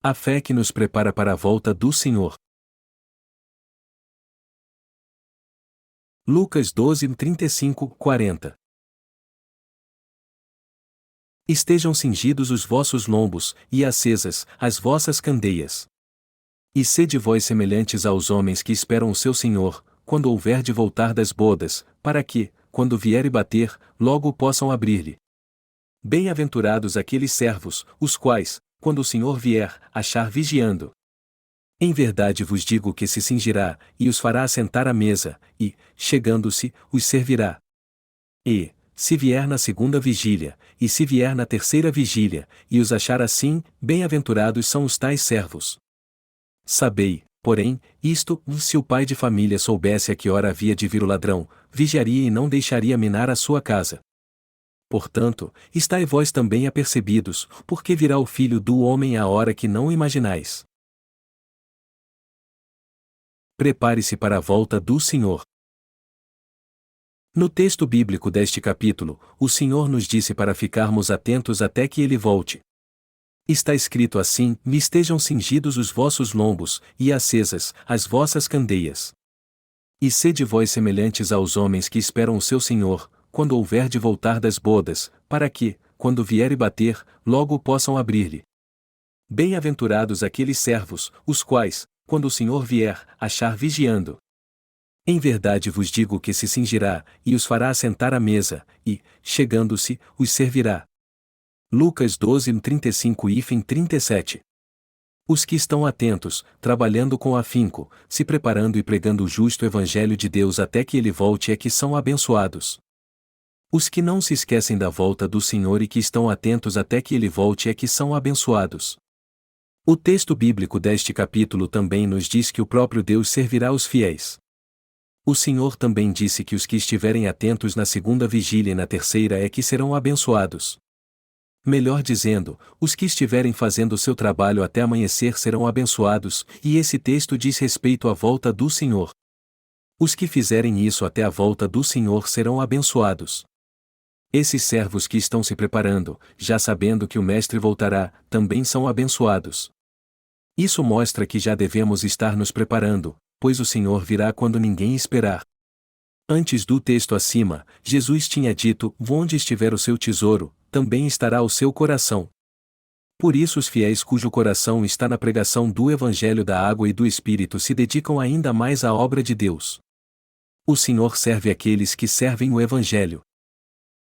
A fé que nos prepara para a volta do Senhor. Lucas 12, 35, 40. Estejam cingidos os vossos lombos, e acesas as vossas candeias. E sede vós semelhantes aos homens que esperam o seu Senhor, quando houver de voltar das bodas, para que, quando vier e bater, logo possam abrir-lhe. Bem-aventurados aqueles servos, os quais, quando o Senhor vier, achar vigiando. Em verdade vos digo que se cingirá, e os fará assentar à mesa, e, chegando-se, os servirá. E, se vier na segunda vigília, e se vier na terceira vigília, e os achar assim, bem-aventurados são os tais servos. Sabei, porém, isto: se o pai de família soubesse a que hora havia de vir o ladrão, vigiaria e não deixaria minar a sua casa. Portanto, estai vós também apercebidos, porque virá o Filho do Homem à hora que não imaginais. Prepare-se para a volta do Senhor. No texto bíblico deste capítulo, o Senhor nos disse para ficarmos atentos até que Ele volte. Está escrito assim: estejam cingidos os vossos lombos, e acesas as vossas candeias. E sede vós semelhantes aos homens que esperam o seu Senhor, quando houver de voltar das bodas, para que, quando vier e bater, logo possam abrir-lhe. Bem-aventurados aqueles servos, os quais, quando o Senhor vier, achar vigiando. Em verdade vos digo que se cingirá, e os fará assentar à mesa, e, chegando-se, os servirá. Lucas 12, 35 e 37. Os que estão atentos, trabalhando com afinco, se preparando e pregando o justo evangelho de Deus até que ele volte é que são abençoados. Os que não se esquecem da volta do Senhor e que estão atentos até que ele volte é que são abençoados. O texto bíblico deste capítulo também nos diz que o próprio Deus servirá os fiéis. O Senhor também disse que os que estiverem atentos na segunda vigília e na terceira é que serão abençoados. Melhor dizendo, os que estiverem fazendo o seu trabalho até amanhecer serão abençoados, e esse texto diz respeito à volta do Senhor. Os que fizerem isso até a volta do Senhor serão abençoados. Esses servos que estão se preparando, já sabendo que o Mestre voltará, também são abençoados. Isso mostra que já devemos estar nos preparando, pois o Senhor virá quando ninguém esperar. Antes do texto acima, Jesus tinha dito: onde estiver o seu tesouro, também estará o seu coração. Por isso os fiéis cujo coração está na pregação do Evangelho da Água e do Espírito se dedicam ainda mais à obra de Deus. O Senhor serve aqueles que servem o Evangelho.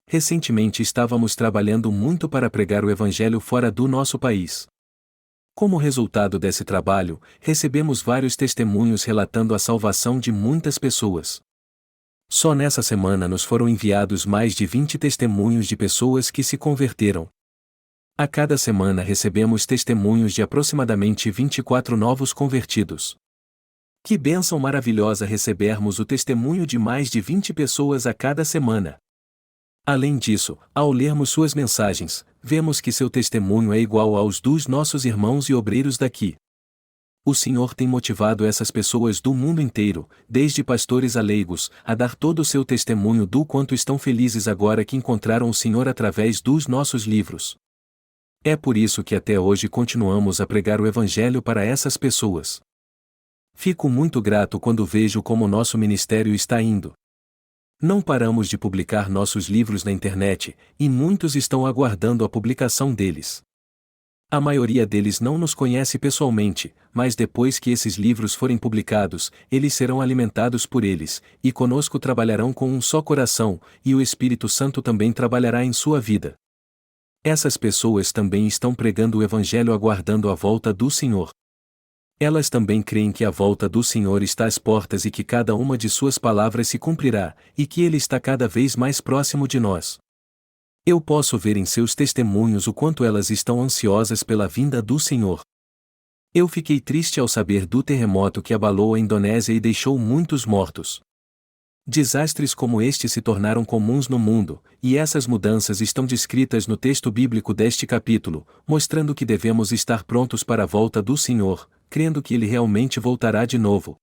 Recentemente estávamos trabalhando muito para pregar o Evangelho fora do nosso país. Como resultado desse trabalho, recebemos vários testemunhos relatando a salvação de muitas pessoas. Só nessa semana nos foram enviados mais de 20 testemunhos de pessoas que se converteram. A cada semana recebemos testemunhos de aproximadamente 24 novos convertidos. Que bênção maravilhosa recebermos o testemunho de mais de 20 pessoas a cada semana. Além disso, ao lermos suas mensagens, vemos que seu testemunho é igual aos dos nossos irmãos e obreiros daqui. O Senhor tem motivado essas pessoas do mundo inteiro, desde pastores a leigos, a dar todo o seu testemunho do quanto estão felizes agora que encontraram o Senhor através dos nossos livros. É por isso que até hoje continuamos a pregar o Evangelho para essas pessoas. Fico muito grato quando vejo como nosso ministério está indo. Não paramos de publicar nossos livros na internet, e muitos estão aguardando a publicação deles. A maioria deles não nos conhece pessoalmente, mas depois que esses livros forem publicados, eles serão alimentados por eles, e conosco trabalharão com um só coração, e o Espírito Santo também trabalhará em sua vida. Essas pessoas também estão pregando o Evangelho aguardando a volta do Senhor. Elas também creem que a volta do Senhor está às portas e que cada uma de suas palavras se cumprirá, e que Ele está cada vez mais próximo de nós. Eu posso ver em seus testemunhos o quanto elas estão ansiosas pela vinda do Senhor. Eu fiquei triste ao saber do terremoto que abalou a Indonésia e deixou muitos mortos. Desastres como este se tornaram comuns no mundo, e essas mudanças estão descritas no texto bíblico deste capítulo, mostrando que devemos estar prontos para a volta do Senhor, crendo que Ele realmente voltará de novo.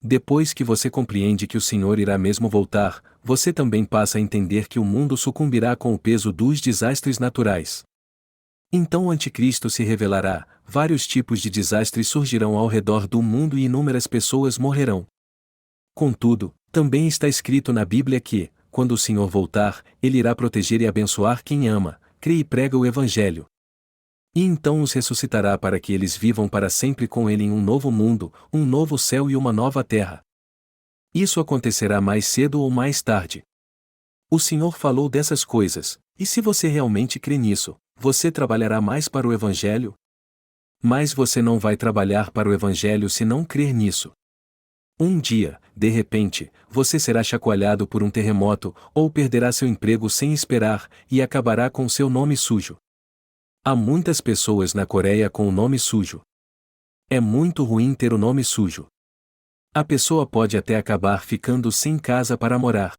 Depois que você compreende que o Senhor irá mesmo voltar, você também passa a entender que o mundo sucumbirá com o peso dos desastres naturais. Então o Anticristo se revelará, vários tipos de desastres surgirão ao redor do mundo e inúmeras pessoas morrerão. Contudo, também está escrito na Bíblia que, quando o Senhor voltar, Ele irá proteger e abençoar quem ama, crê e prega o Evangelho. E então os ressuscitará para que eles vivam para sempre com Ele em um novo mundo, um novo céu e uma nova terra. Isso acontecerá mais cedo ou mais tarde. O Senhor falou dessas coisas, e se você realmente crê nisso, você trabalhará mais para o Evangelho? Mas você não vai trabalhar para o Evangelho se não crer nisso. Um dia, de repente, você será chacoalhado por um terremoto, ou perderá seu emprego sem esperar, e acabará com seu nome sujo. Há muitas pessoas na Coreia com o nome sujo. É muito ruim ter o nome sujo. A pessoa pode até acabar ficando sem casa para morar.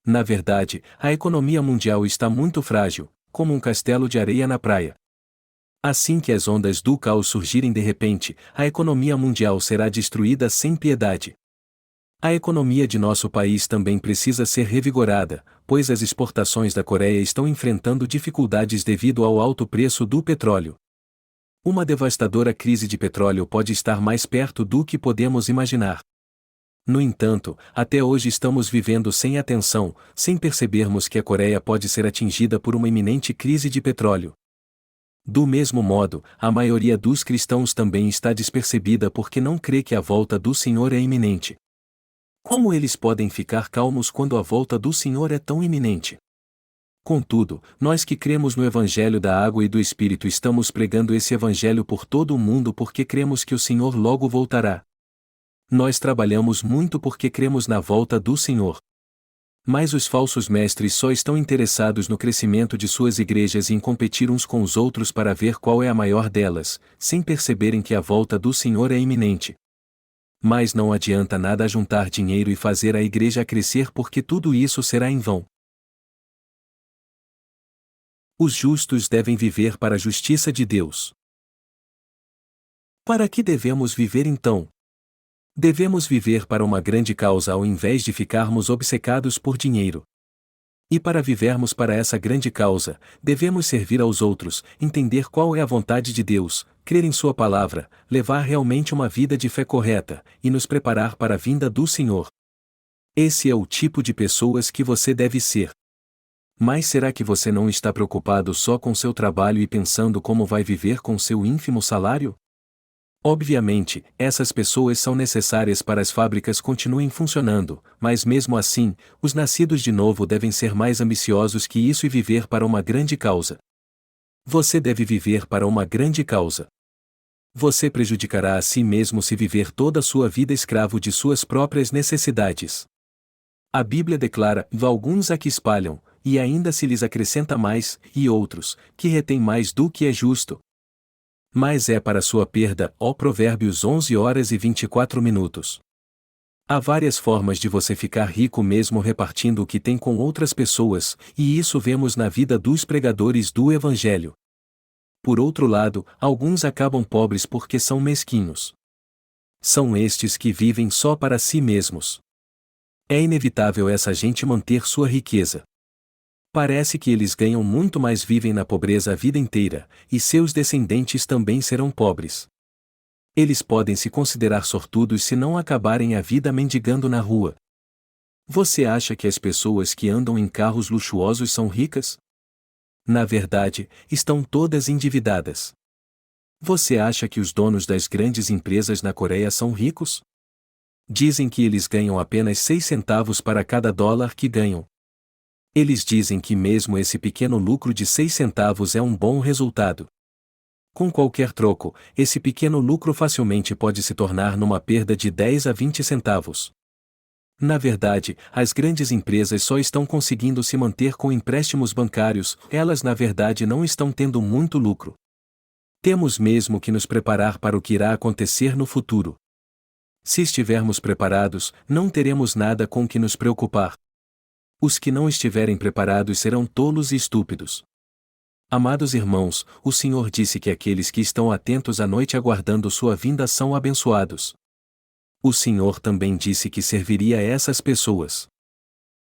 Na verdade, a economia mundial está muito frágil, como um castelo de areia na praia. Assim que as ondas do caos surgirem de repente, a economia mundial será destruída sem piedade. A economia de nosso país também precisa ser revigorada, pois as exportações da Coreia estão enfrentando dificuldades devido ao alto preço do petróleo. Uma devastadora crise de petróleo pode estar mais perto do que podemos imaginar. No entanto, até hoje estamos vivendo sem atenção, sem percebermos que a Coreia pode ser atingida por uma iminente crise de petróleo. Do mesmo modo, a maioria dos cristãos também está despercebida porque não crê que a volta do Senhor é iminente. Como eles podem ficar calmos quando a volta do Senhor é tão iminente? Contudo, nós que cremos no Evangelho da Água e do Espírito estamos pregando esse Evangelho por todo o mundo porque cremos que o Senhor logo voltará. Nós trabalhamos muito porque cremos na volta do Senhor. Mas os falsos mestres só estão interessados no crescimento de suas igrejas e em competir uns com os outros para ver qual é a maior delas, sem perceberem que a volta do Senhor é iminente. Mas não adianta nada juntar dinheiro e fazer a igreja crescer porque tudo isso será em vão. Os justos devem viver para a justiça de Deus. Para que devemos viver então? Devemos viver para uma grande causa ao invés de ficarmos obcecados por dinheiro. E para vivermos para essa grande causa, devemos servir aos outros, entender qual é a vontade de Deus, crer em Sua palavra, levar realmente uma vida de fé correta, e nos preparar para a vinda do Senhor. Esse é o tipo de pessoas que você deve ser. Mas será que você não está preocupado só com seu trabalho e pensando como vai viver com seu ínfimo salário? Obviamente, essas pessoas são necessárias para as fábricas continuem funcionando, mas mesmo assim, os nascidos de novo devem ser mais ambiciosos que isso e viver para uma grande causa. Você deve viver para uma grande causa. Você prejudicará a si mesmo se viver toda a sua vida escravo de suas próprias necessidades. A Bíblia declara: alguns a que espalham, e ainda se lhes acrescenta mais, e outros, que retêm mais do que é justo. Mas é para sua perda, ó Provérbios 11h24. Há várias formas de você ficar rico mesmo repartindo o que tem com outras pessoas, e isso vemos na vida dos pregadores do Evangelho. Por outro lado, alguns acabam pobres porque são mesquinhos. São estes que vivem só para si mesmos. É inevitável essa gente manter sua riqueza. Parece que eles ganham muito mais, vivem na pobreza a vida inteira, e seus descendentes também serão pobres. Eles podem se considerar sortudos se não acabarem a vida mendigando na rua. Você acha que as pessoas que andam em carros luxuosos são ricas? Na verdade, estão todas endividadas. Você acha que os donos das grandes empresas na Coreia são ricos? Dizem que eles ganham apenas 6 centavos para cada dólar que ganham. Eles dizem que mesmo esse pequeno lucro de 6 centavos é um bom resultado. Com qualquer troco, esse pequeno lucro facilmente pode se tornar numa perda de 10 a 20 centavos. Na verdade, as grandes empresas só estão conseguindo se manter com empréstimos bancários, elas na verdade não estão tendo muito lucro. Temos mesmo que nos preparar para o que irá acontecer no futuro. Se estivermos preparados, não teremos nada com que nos preocupar. Os que não estiverem preparados serão tolos e estúpidos. Amados irmãos, o Senhor disse que aqueles que estão atentos à noite aguardando sua vinda são abençoados. O Senhor também disse que serviria a essas pessoas.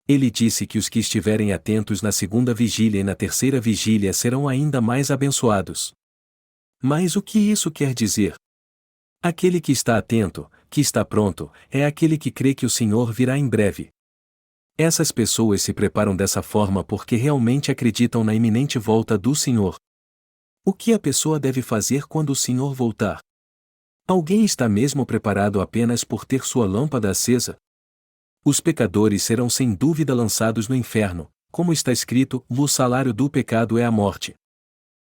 Ele disse que os que estiverem atentos na segunda vigília e na terceira vigília serão ainda mais abençoados. Mas o que isso quer dizer? Aquele que está atento, que está pronto, é aquele que crê que o Senhor virá em breve. Essas pessoas se preparam dessa forma porque realmente acreditam na iminente volta do Senhor. O que a pessoa deve fazer quando o Senhor voltar? Alguém está mesmo preparado apenas por ter sua lâmpada acesa? Os pecadores serão sem dúvida lançados no inferno, como está escrito: o salário do pecado é a morte.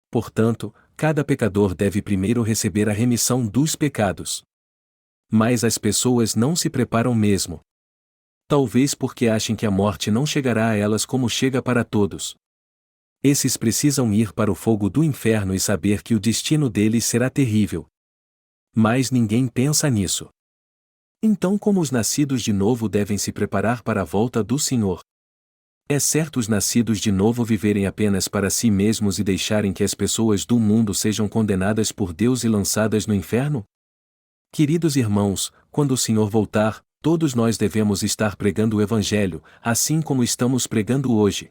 Portanto, cada pecador deve primeiro receber a remissão dos pecados. Mas as pessoas não se preparam mesmo. Talvez porque achem que a morte não chegará a elas como chega para todos. Esses precisam ir para o fogo do inferno e saber que o destino deles será terrível. Mas ninguém pensa nisso. Então, como os nascidos de novo devem se preparar para a volta do Senhor? É certo os nascidos de novo viverem apenas para si mesmos e deixarem que as pessoas do mundo sejam condenadas por Deus e lançadas no inferno? Queridos irmãos, quando o Senhor voltar, todos nós devemos estar pregando o Evangelho, assim como estamos pregando hoje.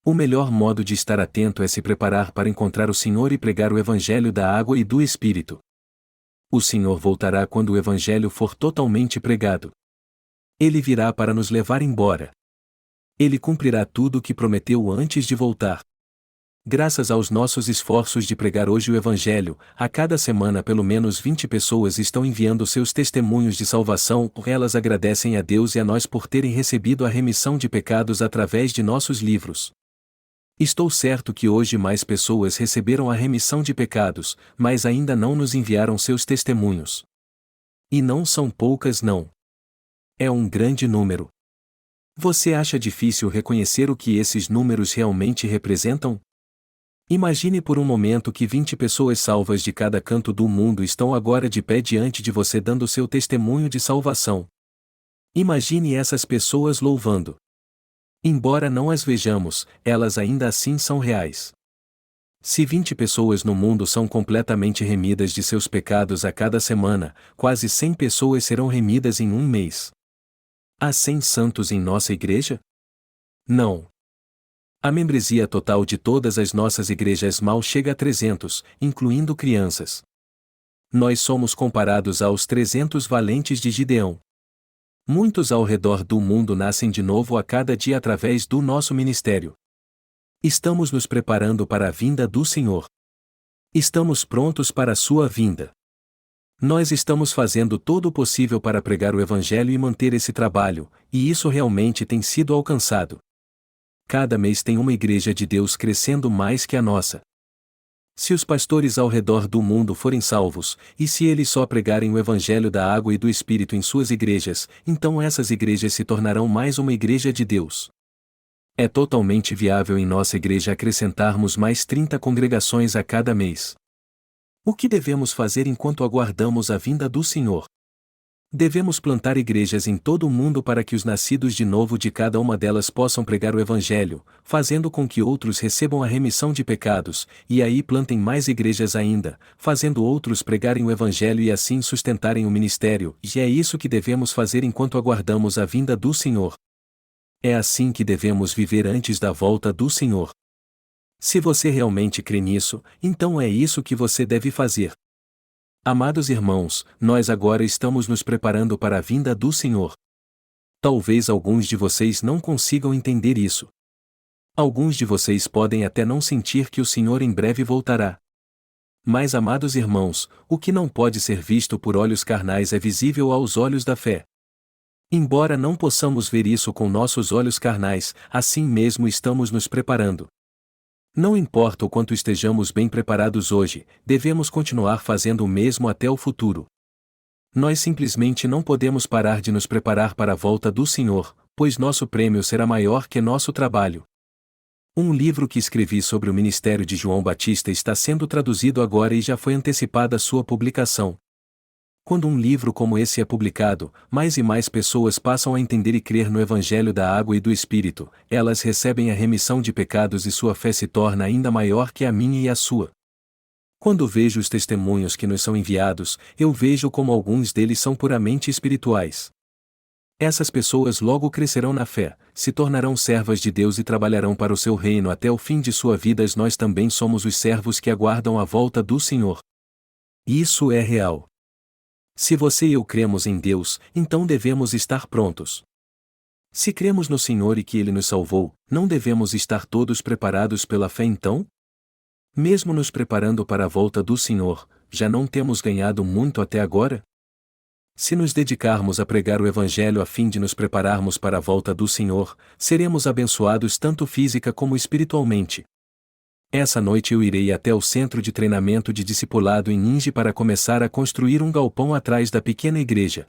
O melhor modo de estar atento é se preparar para encontrar o Senhor e pregar o Evangelho da água e do Espírito. O Senhor voltará quando o Evangelho for totalmente pregado. Ele virá para nos levar embora. Ele cumprirá tudo o que prometeu antes de voltar. Graças aos nossos esforços de pregar hoje o Evangelho, a cada semana pelo menos 20 pessoas estão enviando seus testemunhos de salvação. Elas agradecem a Deus e a nós por terem recebido a remissão de pecados através de nossos livros. Estou certo que hoje mais pessoas receberam a remissão de pecados, mas ainda não nos enviaram seus testemunhos. E não são poucas não. É um grande número. Você acha difícil reconhecer o que esses números realmente representam? Imagine por um momento que 20 pessoas salvas de cada canto do mundo estão agora de pé diante de você dando seu testemunho de salvação. Imagine essas pessoas louvando. Embora não as vejamos, elas ainda assim são reais. Se 20 pessoas no mundo são completamente remidas de seus pecados a cada semana, quase 100 pessoas serão remidas em um mês. Há 100 santos em nossa igreja? Não. A membresia total de todas as nossas igrejas mal chega a 300, incluindo crianças. Nós somos comparados aos 300 valentes de Gideão. Muitos ao redor do mundo nascem de novo a cada dia através do nosso ministério. Estamos nos preparando para a vinda do Senhor. Estamos prontos para a sua vinda. Nós estamos fazendo todo o possível para pregar o Evangelho e manter esse trabalho, e isso realmente tem sido alcançado. Cada mês tem uma igreja de Deus crescendo mais que a nossa. Se os pastores ao redor do mundo forem salvos, e se eles só pregarem o Evangelho da água e do Espírito em suas igrejas, então essas igrejas se tornarão mais uma igreja de Deus. É totalmente viável em nossa igreja acrescentarmos mais 30 congregações a cada mês. O que devemos fazer enquanto aguardamos a vinda do Senhor? Devemos plantar igrejas em todo o mundo para que os nascidos de novo de cada uma delas possam pregar o Evangelho, fazendo com que outros recebam a remissão de pecados, e aí plantem mais igrejas ainda, fazendo outros pregarem o Evangelho e assim sustentarem o ministério, e é isso que devemos fazer enquanto aguardamos a vinda do Senhor. É assim que devemos viver antes da volta do Senhor. Se você realmente crê nisso, então é isso que você deve fazer. Amados irmãos, nós agora estamos nos preparando para a vinda do Senhor. Talvez alguns de vocês não consigam entender isso. Alguns de vocês podem até não sentir que o Senhor em breve voltará. Mas, amados irmãos, o que não pode ser visto por olhos carnais é visível aos olhos da fé. Embora não possamos ver isso com nossos olhos carnais, assim mesmo estamos nos preparando. Não importa o quanto estejamos bem preparados hoje, devemos continuar fazendo o mesmo até o futuro. Nós simplesmente não podemos parar de nos preparar para a volta do Senhor, pois nosso prêmio será maior que nosso trabalho. Um livro que escrevi sobre o ministério de João Batista está sendo traduzido agora e já foi antecipada a sua publicação. Quando um livro como esse é publicado, mais e mais pessoas passam a entender e crer no Evangelho da água e do Espírito, elas recebem a remissão de pecados e sua fé se torna ainda maior que a minha e a sua. Quando vejo os testemunhos que nos são enviados, eu vejo como alguns deles são puramente espirituais. Essas pessoas logo crescerão na fé, se tornarão servas de Deus e trabalharão para o seu reino até o fim de sua vida. Nós também somos os servos que aguardam a volta do Senhor. Isso é real. Se você e eu cremos em Deus, então devemos estar prontos. Se cremos no Senhor e que Ele nos salvou, não devemos estar todos preparados pela fé então? Mesmo nos preparando para a volta do Senhor, já não temos ganhado muito até agora? Se nos dedicarmos a pregar o Evangelho a fim de nos prepararmos para a volta do Senhor, seremos abençoados tanto física como espiritualmente. Essa noite eu irei até o centro de treinamento de discipulado em Ninge para começar a construir um galpão atrás da pequena igreja.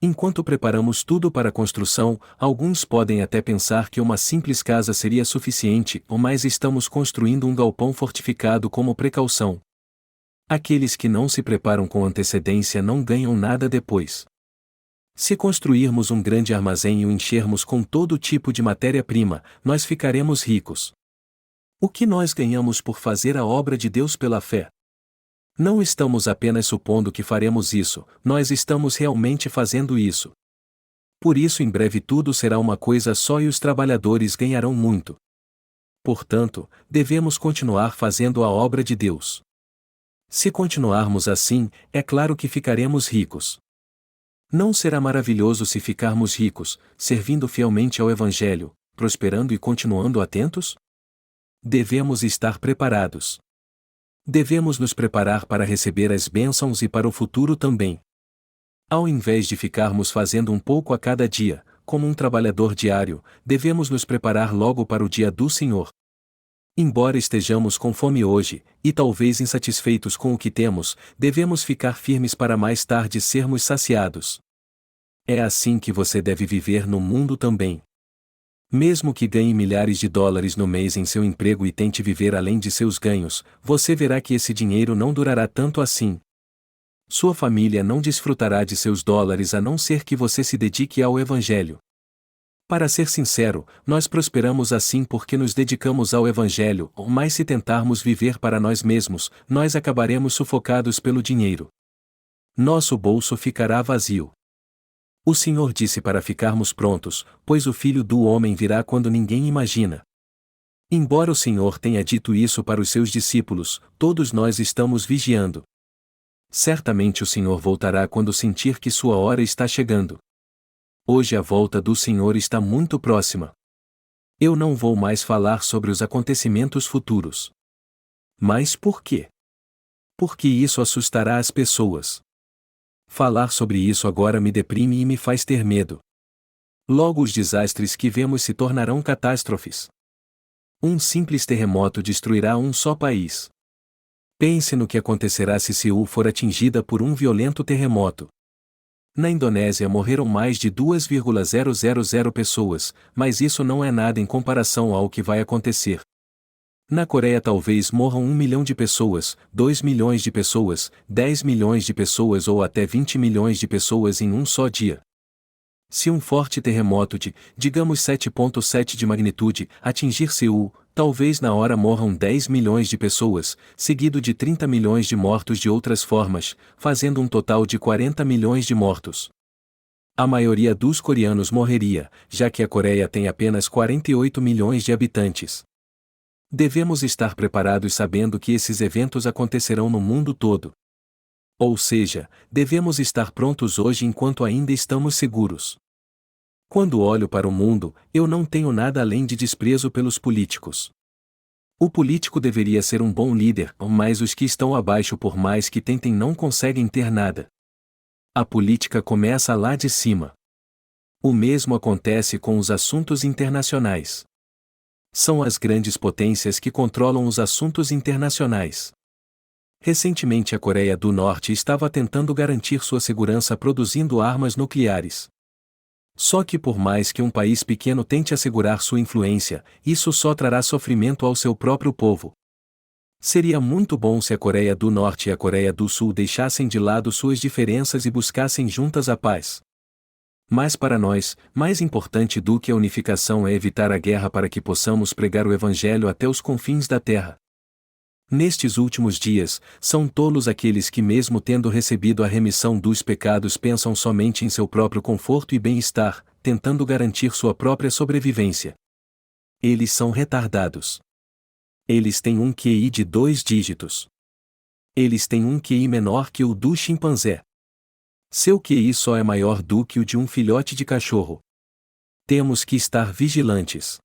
Enquanto preparamos tudo para a construção, alguns podem até pensar que uma simples casa seria suficiente, mas estamos construindo um galpão fortificado como precaução. Aqueles que não se preparam com antecedência não ganham nada depois. Se construirmos um grande armazém e o enchermos com todo tipo de matéria-prima, nós ficaremos ricos. O que nós ganhamos por fazer a obra de Deus pela fé? Não estamos apenas supondo que faremos isso, nós estamos realmente fazendo isso. Por isso, em breve tudo será uma coisa só e os trabalhadores ganharão muito. Portanto, devemos continuar fazendo a obra de Deus. Se continuarmos assim, é claro que ficaremos ricos. Não será maravilhoso se ficarmos ricos, servindo fielmente ao Evangelho, prosperando e continuando atentos? Devemos estar preparados. Devemos nos preparar para receber as bênçãos e para o futuro também. Ao invés de ficarmos fazendo um pouco a cada dia, como um trabalhador diário, devemos nos preparar logo para o dia do Senhor. Embora estejamos com fome hoje, e talvez insatisfeitos com o que temos, devemos ficar firmes para mais tarde sermos saciados. É assim que você deve viver no mundo também. Mesmo que ganhe milhares de dólares no mês em seu emprego e tente viver além de seus ganhos, você verá que esse dinheiro não durará tanto assim. Sua família não desfrutará de seus dólares a não ser que você se dedique ao Evangelho. Para ser sincero, nós prosperamos assim porque nos dedicamos ao Evangelho, mas se tentarmos viver para nós mesmos, nós acabaremos sufocados pelo dinheiro. Nosso bolso ficará vazio. O Senhor disse para ficarmos prontos, pois o Filho do Homem virá quando ninguém imagina. Embora o Senhor tenha dito isso para os seus discípulos, todos nós estamos vigiando. Certamente o Senhor voltará quando sentir que sua hora está chegando. Hoje a volta do Senhor está muito próxima. Eu não vou mais falar sobre os acontecimentos futuros. Mas por quê? Porque isso assustará as pessoas. Falar sobre isso agora me deprime e me faz ter medo. Logo os desastres que vemos se tornarão catástrofes. Um simples terremoto destruirá um só país. Pense no que acontecerá se Seul for atingida por um violento terremoto. Na Indonésia morreram mais de 2,000 pessoas, mas isso não é nada em comparação ao que vai acontecer. Na Coreia talvez morram 1 milhão de pessoas, 2 milhões de pessoas, 10 milhões de pessoas ou até 20 milhões de pessoas em um só dia. Se um forte terremoto de, digamos 7,7 de magnitude, atingir Seul, talvez na hora morram 10 milhões de pessoas, seguido de 30 milhões de mortos de outras formas, fazendo um total de 40 milhões de mortos. A maioria dos coreanos morreria, já que a Coreia tem apenas 48 milhões de habitantes. Devemos estar preparados sabendo que esses eventos acontecerão no mundo todo. Ou seja, devemos estar prontos hoje enquanto ainda estamos seguros. Quando olho para o mundo, eu não tenho nada além de desprezo pelos políticos. O político deveria ser um bom líder, mas os que estão abaixo, por mais que tentem, não conseguem ter nada. A política começa lá de cima. O mesmo acontece com os assuntos internacionais. São as grandes potências que controlam os assuntos internacionais. Recentemente a Coreia do Norte estava tentando garantir sua segurança produzindo armas nucleares. Só que por mais que um país pequeno tente assegurar sua influência, isso só trará sofrimento ao seu próprio povo. Seria muito bom se a Coreia do Norte e a Coreia do Sul deixassem de lado suas diferenças e buscassem juntas a paz. Mas para nós, mais importante do que a unificação é evitar a guerra para que possamos pregar o Evangelho até os confins da terra. Nestes últimos dias, são tolos aqueles que, mesmo tendo recebido a remissão dos pecados, pensam somente em seu próprio conforto e bem-estar, tentando garantir sua própria sobrevivência. Eles são retardados. Eles têm um QI de 2 dígitos. Eles têm um QI menor que o do chimpanzé. Seu QI só é maior do que o de um filhote de cachorro. Temos que estar vigilantes.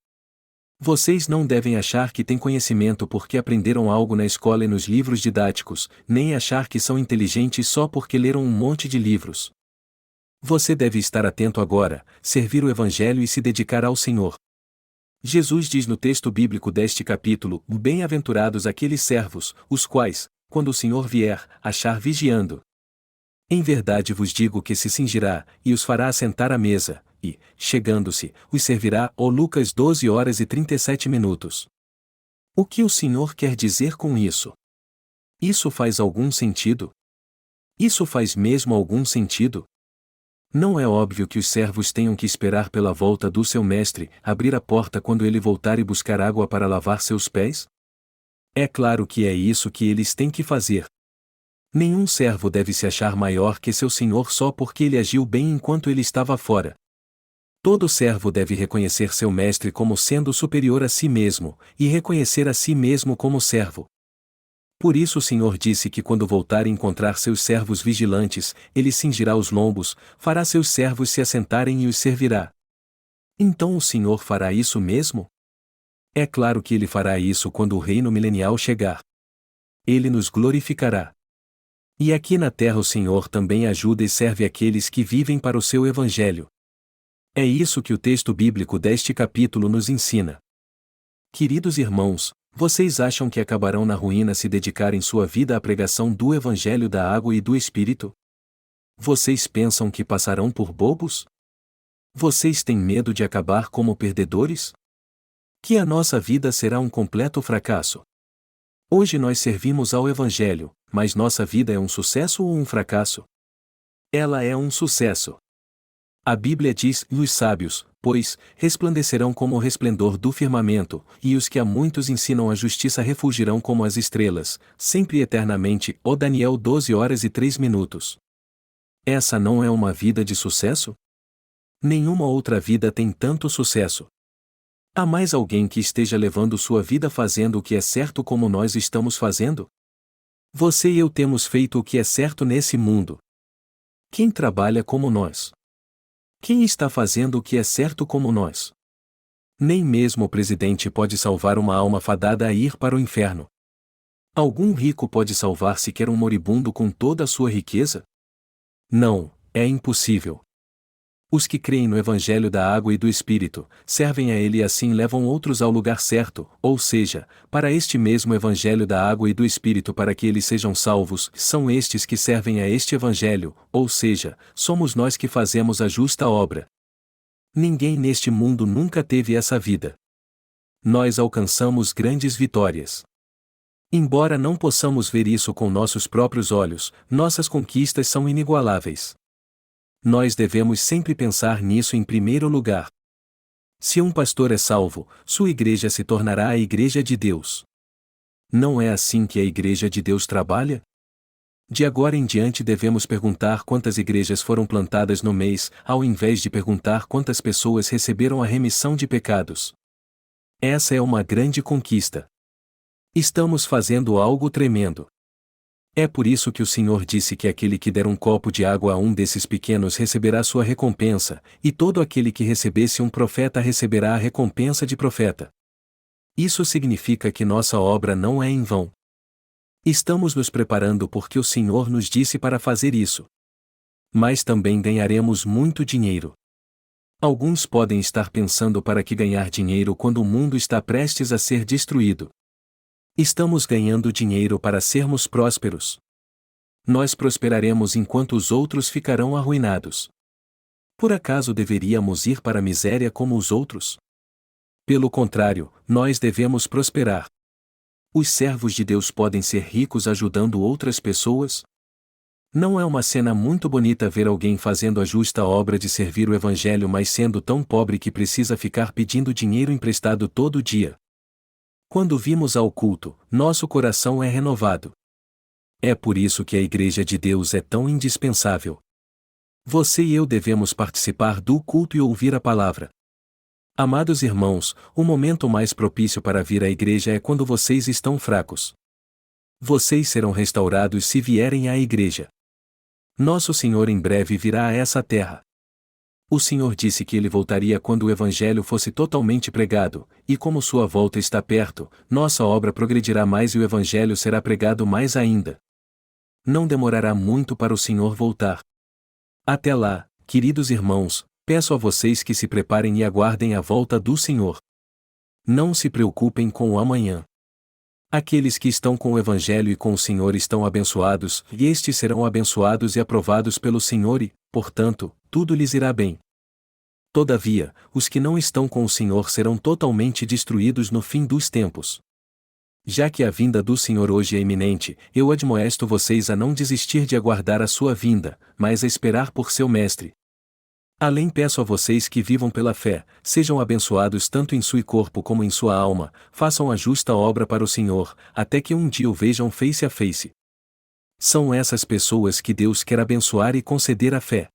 Vocês não devem achar que têm conhecimento porque aprenderam algo na escola e nos livros didáticos, nem achar que são inteligentes só porque leram um monte de livros. Você deve estar atento agora, servir o Evangelho e se dedicar ao Senhor. Jesus diz no texto bíblico deste capítulo: bem-aventurados aqueles servos, os quais, quando o Senhor vier, achar vigiando. Em verdade vos digo que se cingirá, e os fará assentar à mesa, e, chegando-se, os servirá. Lucas 12h37. O que o Senhor quer dizer com isso? Isso faz algum sentido? Isso faz mesmo algum sentido? Não é óbvio que os servos tenham que esperar pela volta do seu mestre, abrir a porta quando ele voltar e buscar água para lavar seus pés? É claro que é isso que eles têm que fazer. Nenhum servo deve se achar maior que seu senhor só porque ele agiu bem enquanto ele estava fora. Todo servo deve reconhecer seu mestre como sendo superior a si mesmo, e reconhecer a si mesmo como servo. Por isso o Senhor disse que quando voltar e encontrar seus servos vigilantes, ele cingirá os lombos, fará seus servos se assentarem e os servirá. Então o Senhor fará isso mesmo? É claro que ele fará isso quando o reino milenial chegar. Ele nos glorificará. E aqui na terra o Senhor também ajuda e serve aqueles que vivem para o seu Evangelho. É isso que o texto bíblico deste capítulo nos ensina. Queridos irmãos, vocês acham que acabarão na ruína se dedicarem sua vida à pregação do Evangelho da água e do Espírito? Vocês pensam que passarão por bobos? Vocês têm medo de acabar como perdedores? Que a nossa vida será um completo fracasso. Hoje nós servimos ao Evangelho, mas nossa vida é um sucesso ou um fracasso? Ela é um sucesso. A Bíblia diz: os sábios, pois, resplandecerão como o resplendor do firmamento, e os que a muitos ensinam a justiça refulgirão como as estrelas, sempre e eternamente. Daniel 12h03. Essa não é uma vida de sucesso? Nenhuma outra vida tem tanto sucesso. Há mais alguém que esteja levando sua vida fazendo o que é certo como nós estamos fazendo? Você e eu temos feito o que é certo nesse mundo. Quem trabalha como nós? Quem está fazendo o que é certo como nós? Nem mesmo o presidente pode salvar uma alma fadada a ir para o inferno. Algum rico pode salvar sequer um moribundo com toda a sua riqueza? Não, é impossível. Os que creem no Evangelho da água e do Espírito, servem a ele e assim levam outros ao lugar certo, ou seja, para este mesmo Evangelho da água e do Espírito para que eles sejam salvos. São estes que servem a este Evangelho, ou seja, somos nós que fazemos a justa obra. Ninguém neste mundo nunca teve essa vida. Nós alcançamos grandes vitórias. Embora não possamos ver isso com nossos próprios olhos, nossas conquistas são inigualáveis. Nós devemos sempre pensar nisso em primeiro lugar. Se um pastor é salvo, sua igreja se tornará a igreja de Deus. Não é assim que a igreja de Deus trabalha? De agora em diante devemos perguntar quantas igrejas foram plantadas no mês, ao invés de perguntar quantas pessoas receberam a remissão de pecados. Essa é uma grande conquista. Estamos fazendo algo tremendo. É por isso que o Senhor disse que aquele que der um copo de água a um desses pequenos receberá sua recompensa, e todo aquele que recebesse um profeta receberá a recompensa de profeta. Isso significa que nossa obra não é em vão. Estamos nos preparando porque o Senhor nos disse para fazer isso. Mas também ganharemos muito dinheiro. Alguns podem estar pensando para que ganhar dinheiro quando o mundo está prestes a ser destruído. Estamos ganhando dinheiro para sermos prósperos. Nós prosperaremos enquanto os outros ficarão arruinados. Por acaso deveríamos ir para a miséria como os outros? Pelo contrário, nós devemos prosperar. Os servos de Deus podem ser ricos ajudando outras pessoas? Não é uma cena muito bonita ver alguém fazendo a justa obra de servir o Evangelho mas sendo tão pobre que precisa ficar pedindo dinheiro emprestado todo dia? Quando vimos ao culto, nosso coração é renovado. É por isso que a Igreja de Deus é tão indispensável. Você e eu devemos participar do culto e ouvir a palavra. Amados irmãos, o momento mais propício para vir à igreja é quando vocês estão fracos. Vocês serão restaurados se vierem à igreja. Nosso Senhor em breve virá a essa terra. O Senhor disse que ele voltaria quando o Evangelho fosse totalmente pregado, e como sua volta está perto, nossa obra progredirá mais e o Evangelho será pregado mais ainda. Não demorará muito para o Senhor voltar. Até lá, queridos irmãos, peço a vocês que se preparem e aguardem a volta do Senhor. Não se preocupem com o amanhã. Aqueles que estão com o Evangelho e com o Senhor estão abençoados, e estes serão abençoados e aprovados pelo Senhor e, portanto, tudo lhes irá bem. Todavia, os que não estão com o Senhor serão totalmente destruídos no fim dos tempos. Já que a vinda do Senhor hoje é iminente, eu admoesto vocês a não desistir de aguardar a sua vinda, mas a esperar por seu Mestre. Além peço a vocês que vivam pela fé, sejam abençoados tanto em sua corpo como em sua alma, façam a justa obra para o Senhor, até que um dia o vejam face a face. São essas pessoas que Deus quer abençoar e conceder a fé.